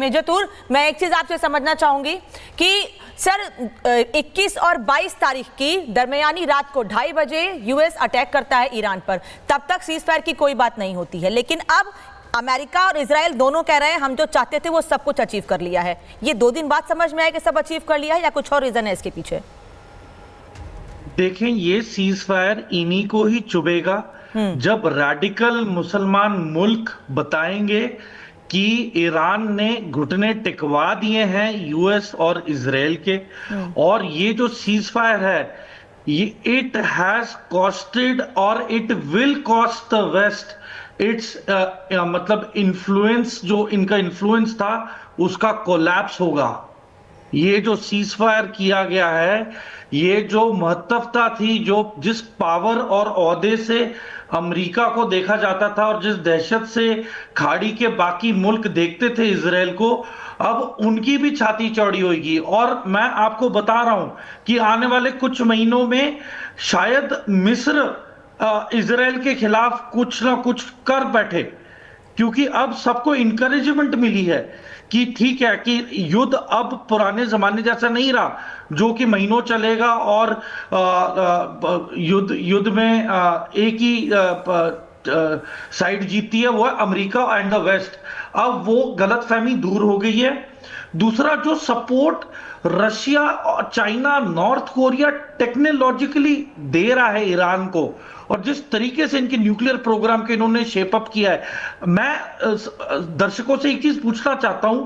Major तूर, मैं एक चीज आपसे समझना चाहूंगी कि सर 21 और 22 तारीख की दरमियानी रात को 2:30 बजे यूएस अटैक करता है ईरान पर, तब तक सीज फायर की कोई बात नहीं होती है, लेकिन अब अमेरिका और इजराइल दोनों कह रहे हैं हम जो चाहते थे वो सब कुछ अचीव कर लिया है। ये 2 दिन बाद समझ में आया कि सब अचीव कर लिया है या कुछ और रीजन है इसके पीछे? देखें, ये सीज फायर इन्हीं को ही चुभेगा जब रैडिकल मुसलमान मुल्क बताएंगे कि ईरान ने घुटने टिकवा दिए हैं यूएस और इजराइल के, और ये जो सीज फायर है ये इट हैज कॉस्टेड और it will cost the west its मतलब इन्फ्लुएंस, जो इनका इन्फ्लुएंस था उसका कोलैप्स होगा। ये जो सीज फायर किया गया है, ये जो महत्वता थी, जो जिस पावर और ओहदे से अमेरिका को देखा जाता था और जिस दहशत से खाड़ी के बाकी मुल्क देखते थे इजराइल को, अब उनकी भी छाती चौड़ी होगी। और मैं आपको बता रहा हूं कि आने वाले कुछ महीनों में शायद मिस्र इजराइल के खिलाफ कुछ ना कुछ कर बैठे, क्योंकि अब सबको इंकरेजमेंट मिली है कि ठीक है कि युद्ध अब पुराने जमाने जैसा नहीं रहा जो कि महीनों चलेगा और युद्ध में एक ही साइड जीतती है, वो है अमेरिका एंड द वेस्ट। अब वो गलतफहमी दूर हो गई है। दूसरा, जो सपोर्ट रशिया और चाइना, नॉर्थ कोरिया टेक्नोलॉजिकली दे रहा है ईरान को, और जिस तरीके से इनके न्यूक्लियर प्रोग्राम के इन्होंने शेप अप किया है, मैं दर्शकों से एक चीज पूछना चाहता हूं,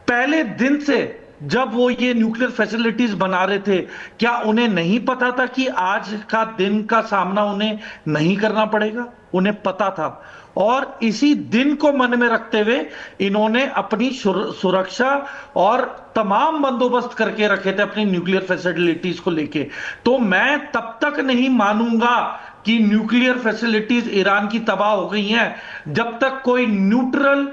पहले दिन से जब वो ये न्यूक्लियर फैसिलिटीज बना रहे थे, क्या उन्हें नहीं पता था कि आज का दिन का सामना उन्हें नहीं करना पड़ेगा? उन्हें पता था, और इसी दिन को मन में रखते हुए इन्होंने अपनी सुरक्षा और तमाम बंदोबस्त करके रखे थे अपनी न्यूक्लियर फैसिलिटीज को लेके। तो मैं तब तक नहीं मानूंगा कि न्यूक्लियर फैसिलिटीज ईरान की तबाह हो गई हैं जब तक कोई न्यूट्रल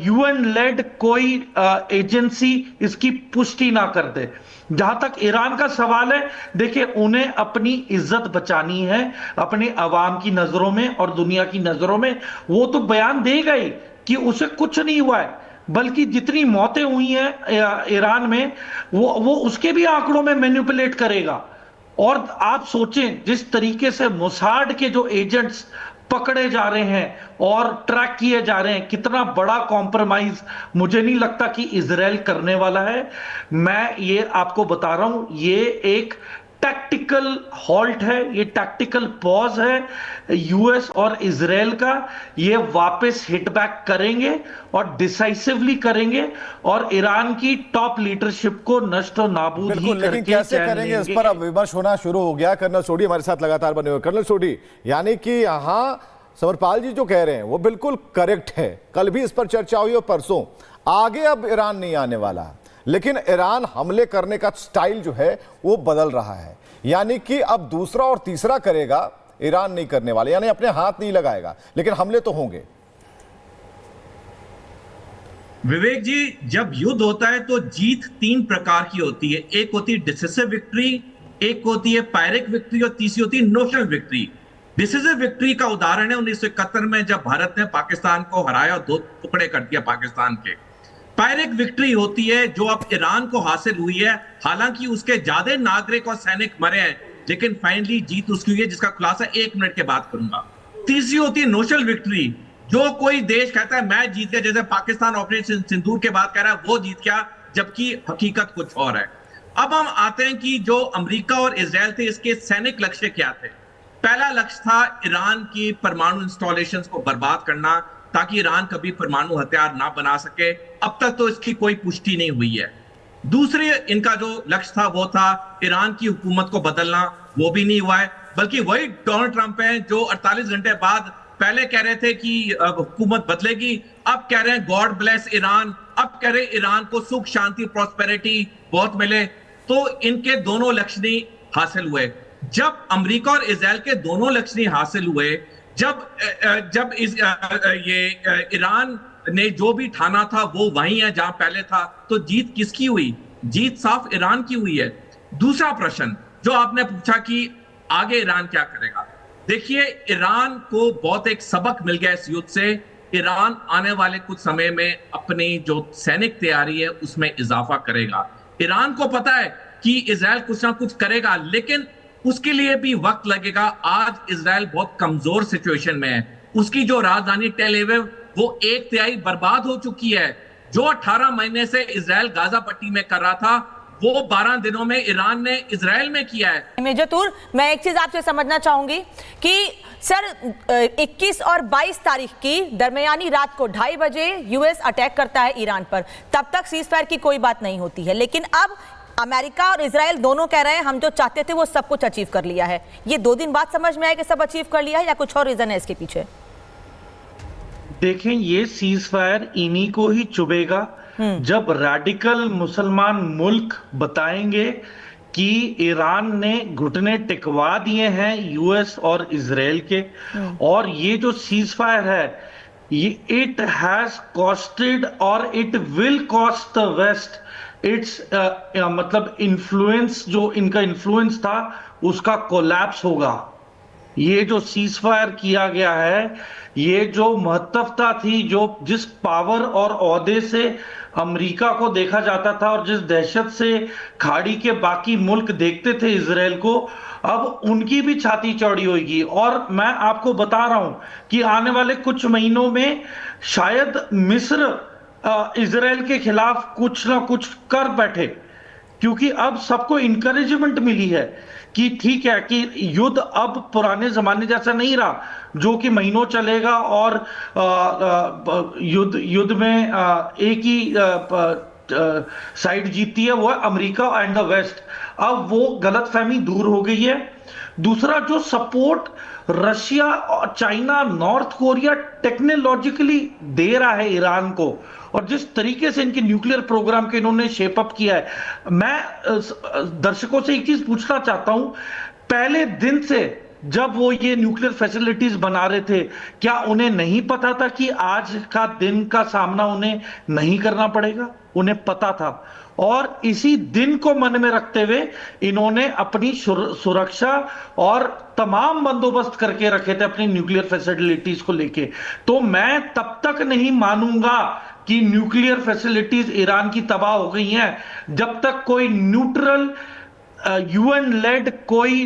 यूएन लेड कोई एजेंसी इसकी पुष्टि ना कर दे। जहां तक ईरान का सवाल है, देखिए उन्हें अपनी इज्जत बचानी है अपने अवाम की नजरों में और दुनिया की नजरों में। वो तो बयान देगा ही कि उसे कुछ नहीं हुआ है, बल्कि जितनी मौतें हुई हैं ईरान में वो उसके भी आंकड़ों में मैनिपुलेट करेगा। और आप सोचें जिस तरीके से मोसाड के जो एजेंट्स पकड़े जा रहे हैं और ट्रैक किए जा रहे हैं, कितना बड़ा कॉम्प्रोमाइज मुझे नहीं लगता कि इजराइल करने वाला है। मैं ये आपको बता रहा हूं, ये एक टैक्टिकल हॉल्ट है, ये टैक्टिकल पॉज है यूएस और इजराइल का। ये वापस हिट बैक करेंगे और डिसाइसिवली करेंगे और ईरान की टॉप लीडरशिप को नष्ट और नाबूद ही करके, लेकिन कैसे करेंगे इस पर अब विमर्श होना शुरू हो गया। कर्नल सोढी हमारे साथ लगातार बने हुए। कर्नल सोढी, यानी कि यहाँ समरपाल जी जो कह रहे हैं वो बिल्कुल करेक्ट है। कल भी इस पर चर्चा हुई और परसों। आगे अब ईरान नहीं आने वाला, लेकिन ईरान हमले करने का स्टाइल जो है वो बदल रहा है, यानी कि अब दूसरा और तीसरा करेगा, ईरान नहीं करने वाले, यानी अपने हाथ नहीं लगाएगा, लेकिन हमले तो होंगे। विवेक जी, जब युद्ध होता है तो जीत 3 प्रकार की होती है। एक होती है डिसिसिव विक्ट्री, एक होती है पायरेक विक्ट्री और तीसरी होती है नोशनल विक्ट्री। डिसिसिव विक्ट्री का उदाहरण है 1971 में जब भारत ने पाकिस्तान को हराया और 2 टुकड़े कर दिया पाकिस्तान के। पायरेक विक्ट्री होती है जो अब ईरान को हासिल हुई है, हालांकि उसके ज्यादा नागरिक और सैनिक मरे हैं, लेकिन फाइनली जीत उसकी हुई है, जिसका खुलासा 1 मिनट के बाद करूंगा। तीसरी होती है नोशनल विक्ट्री, जो कोई देश कहता है मैं जीत गया, जैसे पाकिस्तान ऑपरेशन सिंदूर के बाद कह रहा है वो जीत गया, जबकि हकीकत कुछ और है। अब हम आते हैं कि जो अमेरिका और इजराइल थे, इसके सैनिक लक्ष्य क्या थे। पहला लक्ष्य था ईरान की परमाणु इंस्टॉलेशंस को बर्बाद करना, ताकि ईरान कभी परमाणु हथियार ना बना सके। अब तक तो इसकी कोई पुष्टि नहीं हुई है। दूसरे इनका जो लक्ष्य था वो था ईरान की हुकूमत को बदलना, वो भी नहीं हुआ है, बल्कि वही डोनाल्ड ट्रंप है जो 48 घंटे बाद पहले कह रहे थे कि हुकूमत बदलेगी, अब कह रहे हैं गॉड ब्लेस ईरान, अब कह रहे हैं ईरान को सुख शांति प्रॉस्पेरिटी बहुत मिले। तो इनके दोनों लक्ष्य नहीं हासिल हुए। जब अमेरिका और इजराइल के दोनों लक्ष्य नहीं हासिल हुए, जब ईरान ने जो भी ठाना था वो वही है जहां पहले था, तो जीत किसकी हुई? जीत साफ ईरान की हुई है। दूसरा प्रश्न जो आपने पूछा कि आगे ईरान क्या करेगा, देखिए ईरान को बहुत एक सबक मिल गया इस युद्ध से ईरान आने वाले कुछ समय में अपनी जो सैनिक तैयारी है उसमें इजाफा करेगा। ईरान को पता है कि इजराइल कुछ ना कुछ करेगा, लेकिन उसके लिए भी वक्त लगेगा। आज इजराइल बहुत कमजोर सिचुएशन में है। उसकी जो राजधानी टेल अवीव वो 1/3 बर्बाद हो चुकी है। जो 18 महीने से इजराइल गाजा पट्टी में कर रहा था वो 12 दिनों में ईरान ने इजराइल में किया है। मेजर तूर, मैं एक चीज आपसे समझना चाहूंगी कि सर 21 और 22 तारीख की दरमियानी रात को 2:30 बजे यूएस अटैक करता है ईरान पर। तब तक सीज फायर की कोई बात नहीं होती है, लेकिन अब अमेरिका और इजराइल दोनों कह रहे हैं हम जो चाहते थे वो सब कुछ अचीव कर लिया है। ये 2 दिन बाद समझ में आया कि सब अचीव कर लिया है या कुछ और रीजन है इसके पीछे? देखें, ये सीज फायर इन्हीं को ही चुभेगा जब रैडिकल मुसलमान मुल्क बताएंगे कि ईरान ने घुटने टिकवा दिए हैं यूएस और इजराइल के। और ये जो सीज फायर है ये इट हैज कॉस्टेड और it will cost the west its मतलब इन्फ्लुएंस, जो इनका इन्फ्लुएंस था उसका कोलैप्स होगा। ये जो सीज फायर किया गया है, ये जो महत्वता थी, जो जिस पावर और ओहदे से अमेरिका को देखा जाता था और जिस दहशत से खाड़ी के बाकी मुल्क देखते थे इजराइल को, अब उनकी भी छाती चौड़ी होगी। और मैं आपको बता रहा हूं कि आने वाले कुछ महीनों में शायद मिस्र इजराइल के खिलाफ कुछ ना कुछ कर बैठे, क्योंकि अब सबको इंकरेजमेंट मिली है कि ठीक है कि युद्ध अब पुराने जमाने जैसा नहीं रहा जो कि महीनों चलेगा और युद्ध में एक ही साइड जीतती है, वो है अमेरिका एंड द वेस्ट। अब वो गलतफहमी दूर हो गई है। दूसरा, जो support Russia, China, North Korea technologically दे रहा है ईरान को, और जिस तरीके से इनके न्यूक्लियर प्रोग्राम के इन्होंने शेप अप किया है, मैं दर्शकों से एक चीज पूछना चाहता हूं, पहले दिन से जब वो ये न्यूक्लियर फैसिलिटीज बना रहे थे, क्या उन्हें नहीं पता था कि आज का दिन का सामना उन्हें नहीं करना पड़ेगा? उन्हें पता था, और इसी दिन को मन में रखते हुए इन्होंने अपनी सुरक्षा और तमाम बंदोबस्त करके रखे थे अपनी न्यूक्लियर फैसिलिटीज को लेके। तो मैं तब तक नहीं मानूंगा कि न्यूक्लियर फैसिलिटीज ईरान की तबाह हो गई हैं जब तक कोई न्यूट्रल यूएन लेड कोई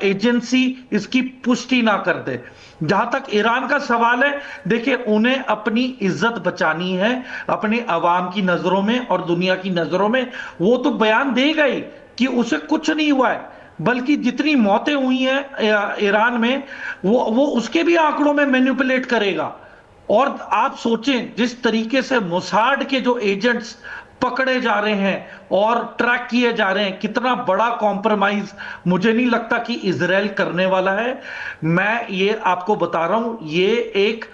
एजेंसी इसकी पुष्टि ना कर दे। जहां तक ईरान का सवाल है, देखिए उन्हें अपनी इज्जत बचानी है अपने अवाम की नजरों में और दुनिया की नजरों में। वो तो बयान देगा ही कि उसे कुछ नहीं हुआ है, बल्कि जितनी मौतें हुई हैं ईरान में वो उसके भी आंकड़ों में मैनिपुलेट करेगा। और आप सोचें जिस तरीके से मोसाड के जो एजेंट्स पकड़े जा रहे हैं और ट्रैक किए जा रहे हैं, कितना बड़ा कॉम्प्रोमाइज मुझे नहीं लगता कि इजराइल करने वाला है। मैं ये आपको बता रहा हूं, ये एक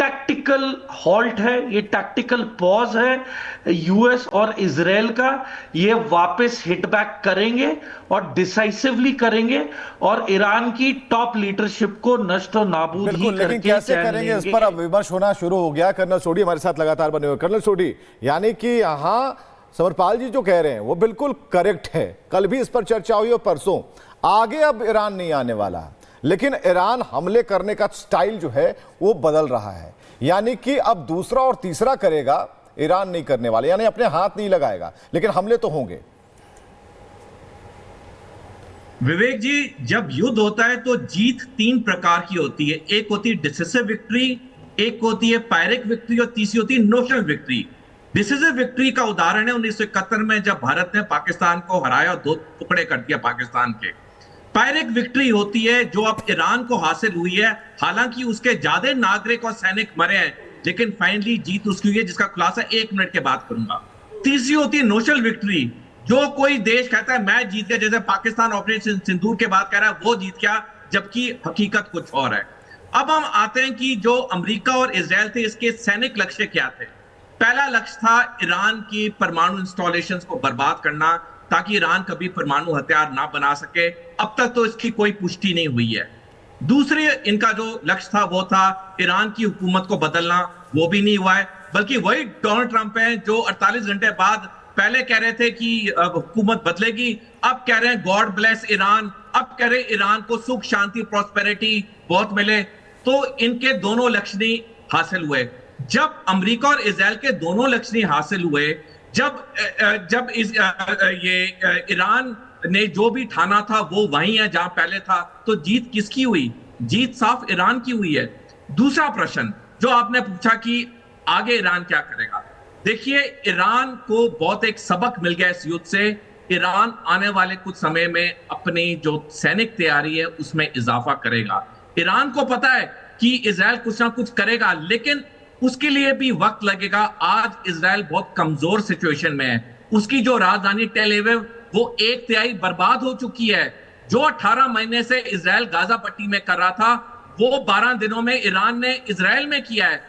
टैक्टिकल हॉल्ट है, ये टैक्टिकल पॉज है यूएस और इजराइल का। ये वापस हिट बैक करेंगे और डिसाइसिवली करेंगे और ईरान की टॉप लीडरशिप को नष्ट और नाबूद ही करके, लेकिन कैसे करेंगे इस पर अब विमर्श होना शुरू हो गया। कर्नल सोढी हमारे साथ लगातार बने हुए। कर्नल सोढी, यानी कि यहाँ समरपाल जी जो कह रहे हैं वो बिल्कुल करेक्ट है। कल भी इस पर चर्चा हुई और परसों। आगे अब ईरान नहीं आने वाला, लेकिन ईरान हमले करने का स्टाइल जो है वो बदल रहा है। यानी कि अब दूसरा और तीसरा करेगा, ईरान नहीं करने वाले, यानी अपने हाथ नहीं लगाएगा, लेकिन हमले तो होंगे। विवेक जी, जब युद्ध होता है तो जीत 3 प्रकार की होती है। एक होती है डिसिसिव विक्ट्री, एक होती है पायरेक विक्ट्री और तीसरी होती है नोशनल विक्ट्री। डिसिसिव विक्ट्री का उदाहरण है 1971 में जब भारत ने पाकिस्तान को हराया और 2 टुकड़े कर दिया पाकिस्तान के। पायरेक विक्ट्री होती है जो अब ईरान को हासिल हुई है, हालांकि उसके ज्यादा नागरिक और सैनिक मरे हैं, लेकिन फाइनली जीत उसकी हुई है, जिसका खुलासा 1 मिनट के बाद करूंगा। तीसरी होती है नोशनल विक्ट्री, जो कोई देश कहता है मैं जीत गया, जैसे पाकिस्तान ऑपरेशन सिंदूर के बाद कह रहा है वो जीत गया, जबकि हकीकत कुछ और है। अब हम आते हैं कि जो अमेरिका और इजराइल थे, इसके सैनिक लक्ष्य क्या थे। पहला लक्ष्य था ईरान की परमाणु इंस्टॉलेशंस को बर्बाद करना, ताकि ईरान कभी परमाणु हथियार ना बना सके। अब तक तो इसकी कोई पुष्टि नहीं हुई है। दूसरे इनका जो लक्ष्य था वो था ईरान की हुकूमत को बदलना, वो भी नहीं हुआ है, बल्कि वही डोनाल्ड ट्रंप है जो 48 घंटे बाद पहले कह रहे थे कि हुकूमत बदलेगी, अब कह रहे हैं गॉड ब्लेस ईरान, अब कह रहे हैं ईरान को सुख शांति प्रॉस्पेरिटी बहुत मिले। तो इनके दोनों लक्ष्य नहीं हासिल हुए। जब अमेरिका और इजराइल के दोनों लक्ष्य नहीं हासिल हुए, जब ईरान ने जो भी ठाना था वो वही है जहां पहले था, तो जीत किसकी हुई? जीत साफ ईरान की हुई है। दूसरा प्रश्न जो आपने पूछा कि आगे ईरान क्या करेगा, देखिए ईरान को बहुत एक सबक मिल गया इस युद्ध से। ईरान आने वाले कुछ समय में अपनी जो सैनिक तैयारी है उसमें इजाफा करेगा। ईरान को पता है कि इजराइल कुछ ना कुछ करेगा, लेकिन उसके लिए भी वक्त लगेगा। आज इजराइल बहुत कमजोर सिचुएशन में है। उसकी जो राजधानी टेल अवीव वो 1/3 बर्बाद हो चुकी है। जो 18 महीने से इजराइल गाजा पट्टी में कर रहा था वो 12 दिनों में ईरान ने इजराइल में किया है।